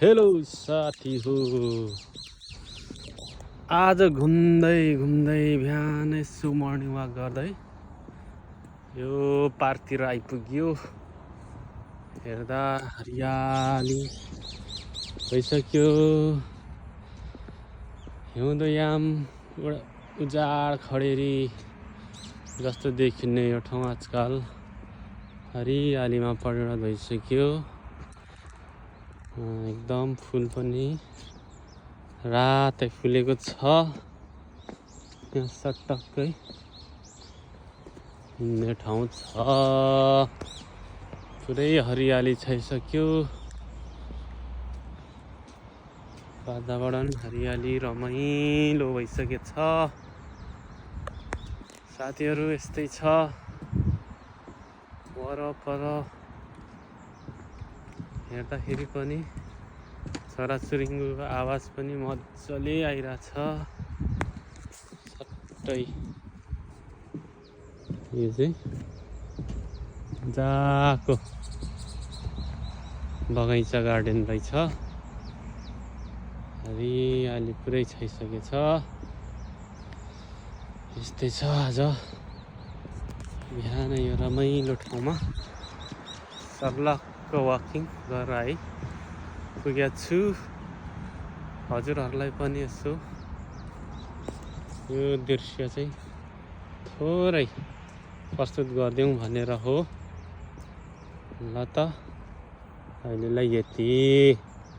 Hello साथी हो। आज घुम्दै घुम्दै बिहान यसो मर्निङ वाक गर्दै यो पार्कतिर आइपुग्यो। हेर्दा हरियाली भइसक्यो। हिउँदयाम उजाड खडेरी जस्तो देखिने यो ठाउँ आजकल हरियालीमा परिणत भइसक्यो। एकदम फुल पनि रातै फुलेको छ। यहाँ सटक्कै हिँड्ने ठाउँ छ। पुरै हरियाली छाइसक्यो। वातावरण हरियाली रमाइलो भइसकेछ। साथीहरू यस्तै छ वरपर। हेर्दाखेरि पनि चराचुरुङ्गीको आवाज पनि मजाले आइरहेछ। सट्टै यो चाहिँ मजाको बगैँचा गार्डन रहेछ। हरियाली पुरै छाइसकेछ। यस्तै छ आज बिहान यो रमाइलो ठाउँमा सर्लक्क वाकिङ गरेर आइपुगेको छु। हजुरहरूलाई पनि यसो यो दृश्य चाहिँ थोरै प्रस्तुत गरिदिउँ भनेर हो। ल त अहिलेलाई यति।